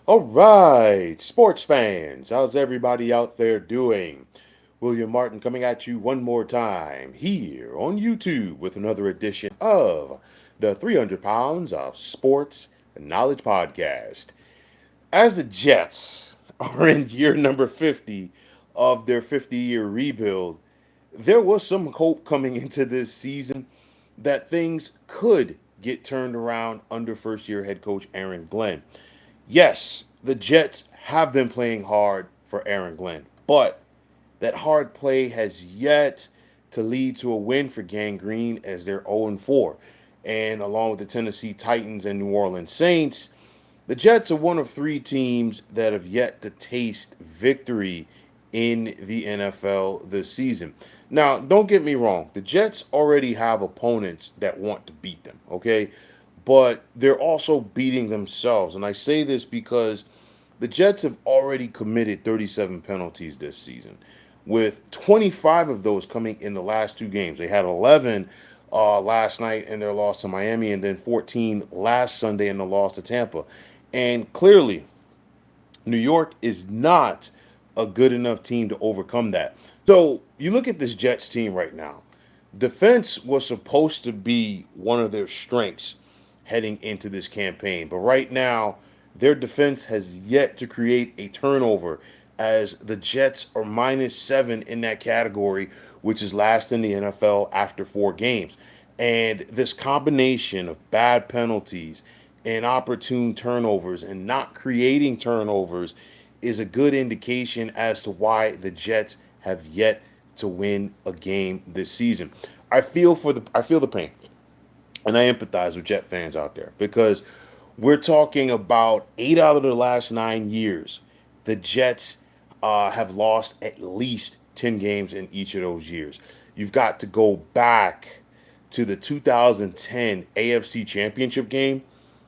All right, sports fans, how's everybody out there doing? William Martin coming at you one more time here on YouTube with another edition of the 300 Pounds of Sports Knowledge Podcast. As the Jets are in year number 50 of their 50-year rebuild, there was some hope coming into this season that things could get turned around under first year head coach Aaron Glenn. Yes, the Jets have been playing hard for Aaron Glenn, but that hard play has yet to lead to a win for Gang Green as they're 0-4. And along with the Tennessee Titans and New Orleans Saints, the Jets are one of three teams that have yet to taste victory in the NFL this season. Now, don't get me wrong, the Jets already have opponents that want to beat them, okay? But they're also beating themselves. And I say this because the Jets have already committed 37 penalties this season, with 25 of those coming in the last two games. They had 11 last night in their loss to Miami, and then 14 last Sunday in the loss to Tampa. And clearly, New York is not a good enough team to overcome that. So you look at this Jets team right now. Defense was supposed to be one of their strengths heading into this campaign, but right now, their defense has yet to create a turnover as the Jets are -7 in that category, which is last in the NFL after 4 games. And this combination of bad penalties and opportune turnovers and not creating turnovers is a good indication as to why the Jets have yet to win a game this season. I feel the pain and I empathize with Jet fans out there because we're talking about 8 out of the last 9 years. The Jets have lost at least 10 games in each of those years. You've got to go back to the 2010 AFC Championship game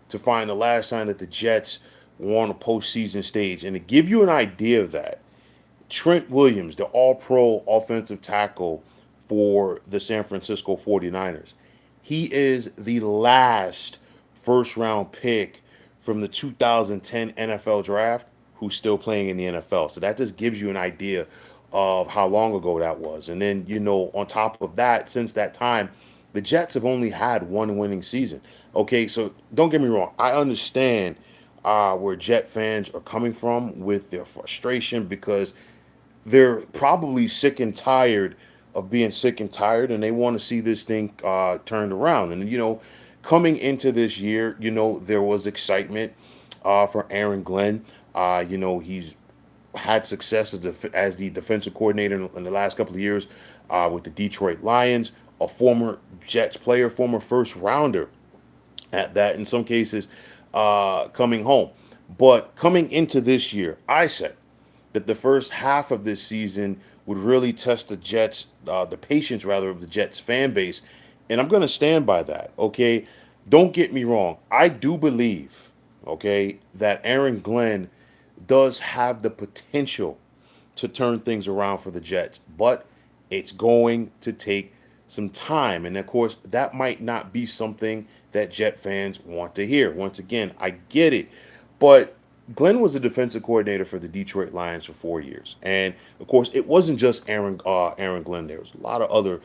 to find the last time that the Jets were on a postseason stage. And to give you an idea of that, Trent Williams, the all pro offensive tackle for the San Francisco 49ers, he is the last first round pick from the 2010 NFL draft who's still playing in the NFL. So that just gives you an idea of how long ago that was. And then, on top of that, since that time, the Jets have only had one winning season. Okay, so don't get me wrong. I understand where Jet fans are coming from with their frustration because they're probably sick and tired of being sick and tired, and they want to see this thing turned around. And coming into this year, there was excitement for Aaron Glenn. He's had success as the defensive coordinator in the last couple of years with the Detroit Lions, a former Jets player, former first rounder at that, in some cases, coming home. But coming into this year, I said that the first half of this season would really test the Jets, the patience rather of the Jets fan base, and I'm going to stand by that. Okay, don't get me wrong. I do believe, okay, that Aaron Glenn does have the potential to turn things around for the Jets, but it's going to take some time. And of course, that might not be something that Jet fans want to hear. Once again, I get it. But Glenn was a defensive coordinator for the Detroit Lions for 4 years, and of course, it wasn't just Aaron Glenn. There was a lot of other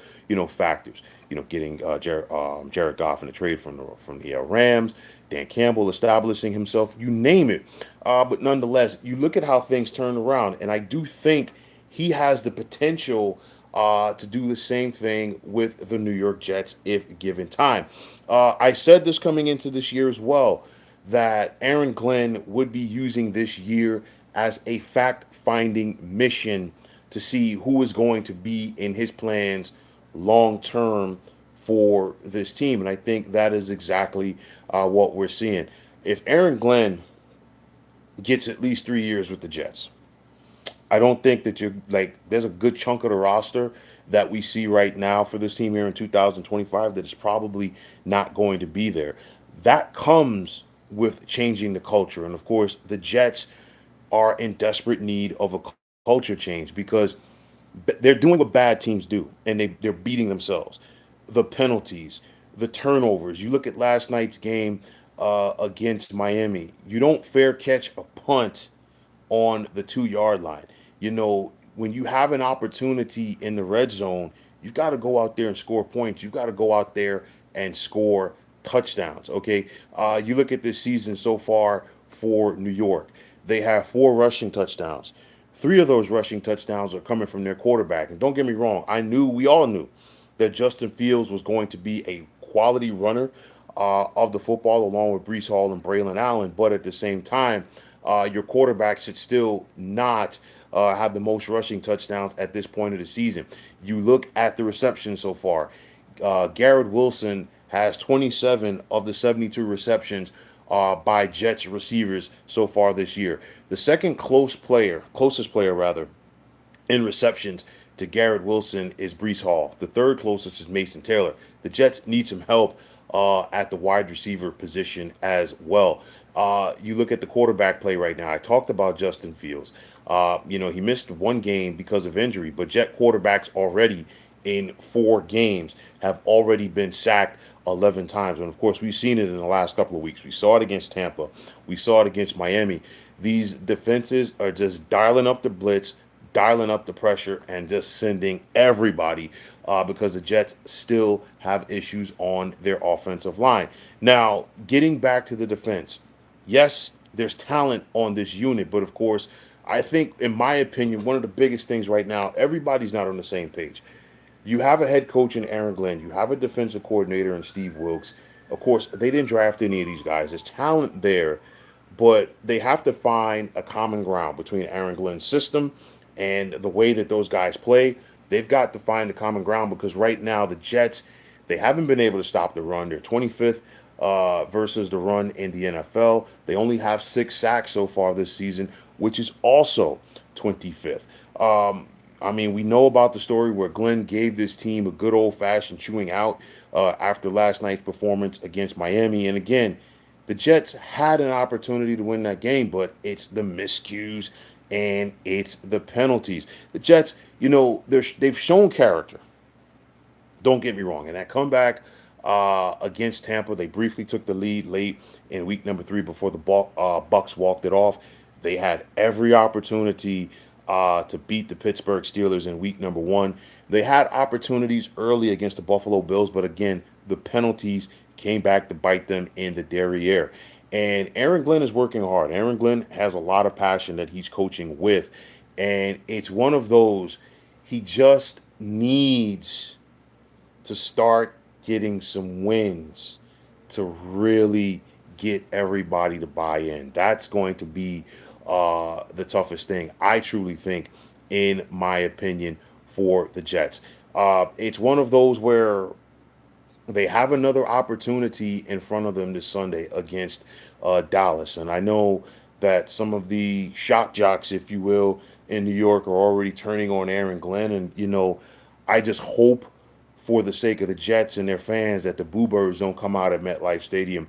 factors. Getting Jared Goff in the trade from the Rams, Dan Campbell establishing himself. You name it. But nonetheless, you look at how things turned around, and I do think he has the potential to do the same thing with the New York Jets if given time. I said this coming into this year as well that Aaron Glenn would be using this year as a fact finding mission to see who is going to be in his plans long term for this team. And I think that is exactly what we're seeing. If Aaron Glenn gets at least 3 years with the Jets, I don't think that there's a good chunk of the roster that we see right now for this team here in 2025 that is probably not going to be there. That comes with changing the culture. And of course, the Jets are in desperate need of a culture change because they're doing what bad teams do and they're beating themselves. The penalties, the turnovers. You look at last night's game against Miami. You don't fair catch a punt on the 2 yard line. When you have an opportunity in the red zone, you've got to go out there and score points. You've got to go out there and score touchdowns. Okay. You look at this season so far for New York, they have 4 rushing touchdowns. 3 of those rushing touchdowns are coming from their quarterback. And don't get me wrong, we all knew that Justin Fields was going to be a quality runner of the football, along with Brees Hall and Braylon Allen. But at the same time, your quarterback should still not have the most rushing touchdowns at this point of the season. You look at the receptions so far. Garrett Wilson has 27 of the 72 receptions by Jets receivers so far this year. The second closest player rather, in receptions to Garrett Wilson is Brees Hall. The third closest is Mason Taylor. The Jets need some help at the wide receiver position as well. You look at the quarterback play right now. I talked about Justin Fields. He missed 1 game because of injury, but Jet quarterbacks already in 4 games have already been sacked 11 times. And of course, we've seen it in the last couple of weeks. We saw it against Tampa. We saw it against Miami. These defenses are just dialing up the blitz, dialing up the pressure, and just sending everybody because the Jets still have issues on their offensive line. Now, getting back to the defense, yes, there's talent on this unit, but of course, I think, in my opinion, one of the biggest things right now, everybody's not on the same page. You have a head coach in Aaron Glenn. You have a defensive coordinator in Steve Wilks. Of course, they didn't draft any of these guys. There's talent there, but they have to find a common ground between Aaron Glenn's system and the way that those guys play. They've got to find a common ground because right now the Jets, they haven't been able to stop the run. They're 25th versus the run in the NFL. They only have 6 sacks so far this season, which is also 25th. We know about the story where Glenn gave this team a good old-fashioned chewing out after last night's performance against Miami. And again, the Jets had an opportunity to win that game, but it's the miscues and it's the penalties. The Jets, they've shown character. Don't get me wrong. And that comeback against Tampa, they briefly took the lead late in week number 3 before the Bucks walked it off. They had every opportunity to beat the Pittsburgh Steelers in week number 1. They had opportunities early against the Buffalo Bills, but again, the penalties came back to bite them in the derriere. And Aaron Glenn is working hard. Aaron Glenn has a lot of passion that he's coaching with. And it's one of those, he just needs to start getting some wins to really get everybody to buy in. That's going to be the toughest thing, I truly think, in my opinion, for the Jets. It's one of those where they have another opportunity in front of them this Sunday against Dallas. And I know that some of the shock jocks, if you will, in New York are already turning on Aaron Glenn. And, I just hope for the sake of the Jets and their fans that the Boo Birds don't come out at MetLife Stadium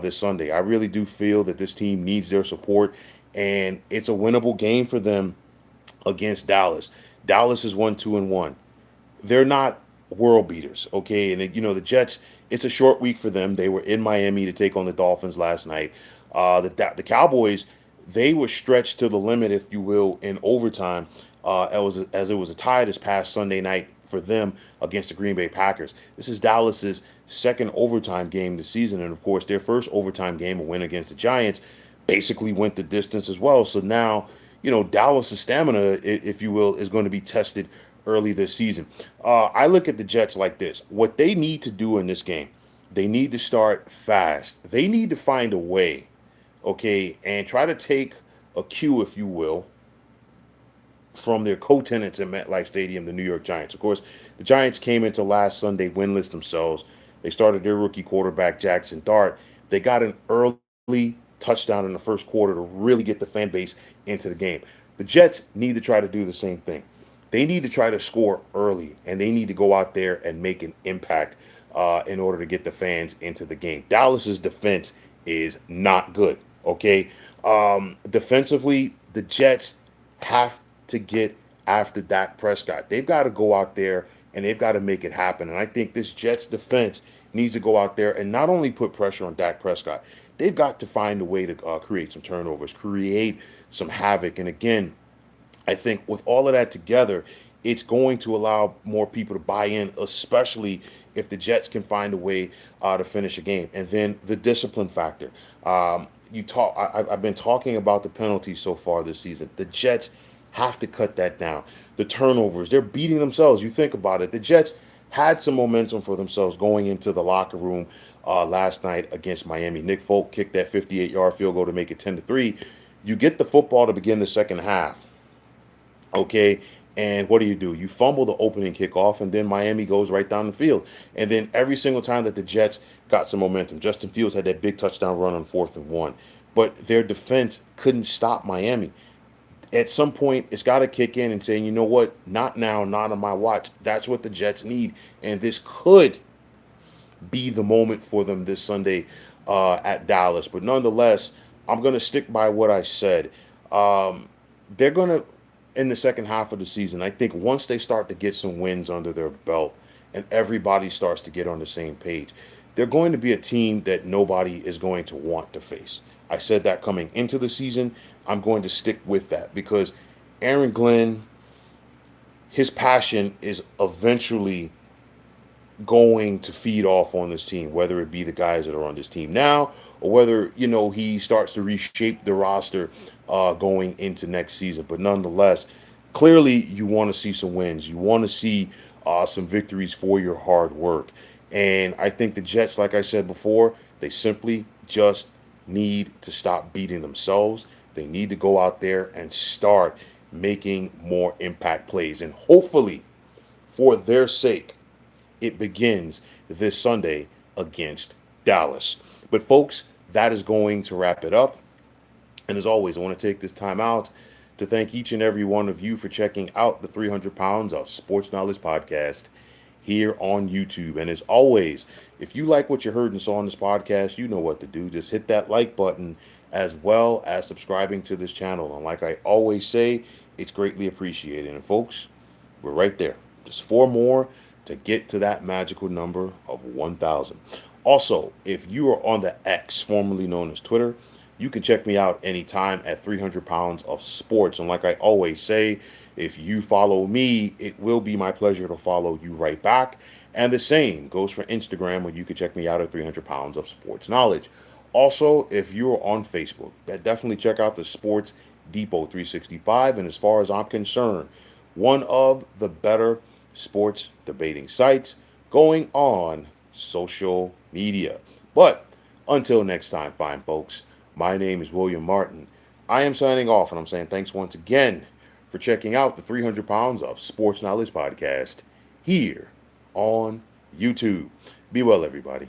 this Sunday. I really do feel that this team needs their support, and it's a winnable game for them against Dallas. Dallas is 1-2-1. They're not world beaters, okay? And the Jets, it's a short week for them. They were in Miami to take on the Dolphins last night. The Cowboys, they were stretched to the limit, if you will, in overtime. As it was a tie this past Sunday night for them against the Green Bay Packers. This is Dallas's second overtime game this season, and of course their first overtime game, a win against the Giants, basically went the distance as well. So now, Dallas' stamina, if you will, is going to be tested early this season. I look at the Jets like this. What they need to do in this game, they need to start fast. They need to find a way, okay, and try to take a cue, if you will, from their co-tenants in MetLife Stadium, the New York Giants. Of course, the Giants came into last Sunday winless themselves. They started their rookie quarterback, Jackson Dart. They got an early touchdown in the first quarter to really get the fan base into the game. The Jets need to try to do the same thing. They need to try to score early, and they need to go out there and make an impact in order to get the fans into the game. Dallas's defense is not good, okay? Defensively, the Jets have to get after Dak Prescott. They've got to go out there and they've got to make it happen. And I think this Jets defense needs to go out there and not only put pressure on Dak Prescott, they've got to find a way to create some turnovers, create some havoc. And again, I think with all of that together, it's going to allow more people to buy in, especially if the Jets can find a way to finish a game. And then the discipline factor. I've been talking about the penalties so far this season. The Jets have to cut that down. The turnovers, they're beating themselves. You think about it. The Jets had some momentum for themselves going into the locker room last night against Miami. Nick Folk kicked that 58-yard field goal to make it 10-3. You get the football to begin the second half. Okay. And what do? You fumble the opening kickoff, and then Miami goes right down the field. And then every single time that the Jets got some momentum, Justin Fields had that big touchdown run on 4th and 1. But their defense couldn't stop Miami. At some point, it's got to kick in and say, you know what? Not now, not on my watch. That's what the Jets need. And this could be the moment for them this Sunday at Dallas. But nonetheless, I'm going to stick by what I said. They're going to, in the second half of the season, I think once they start to get some wins under their belt and everybody starts to get on the same page, they're going to be a team that nobody is going to want to face. I said that coming into the season. I'm going to stick with that because Aaron Glenn, his passion is eventually going to feed off on this team, whether it be the guys that are on this team now or whether, he starts to reshape the roster going into next season. But nonetheless, clearly you want to see some wins. You want to see some victories for your hard work. And I think the Jets, like I said before, they simply just need to stop beating themselves. They need to go out there and start making more impact plays. And hopefully, for their sake, it begins this Sunday against Dallas. But folks, that is going to wrap it up. And as always, I want to take this time out to thank each and every one of you for checking out the 300 Pounds of Sports Knowledge podcast here on YouTube. And as always, if you like what you heard and saw on this podcast, you know what to do. Just hit that like button as well as subscribing to this channel. And like I always say, it's greatly appreciated. And folks, we're right there. Just 4 more to get to that magical number of 1,000. Also, if you are on the X, formerly known as Twitter, you can check me out anytime at 300 Pounds of Sports. And like I always say, if you follow me, it will be my pleasure to follow you right back. And the same goes for Instagram, where you can check me out at 300 Pounds of Sports Knowledge. Also, if you're on Facebook, definitely check out the Sports Depot 365. And as far as I'm concerned, one of the better sports debating sites going on social media. But until next time, fine folks, my name is William Martin. I am signing off, and I'm saying thanks once again for checking out the 300 Pounds of Sports Knowledge podcast here on YouTube. Be well, everybody.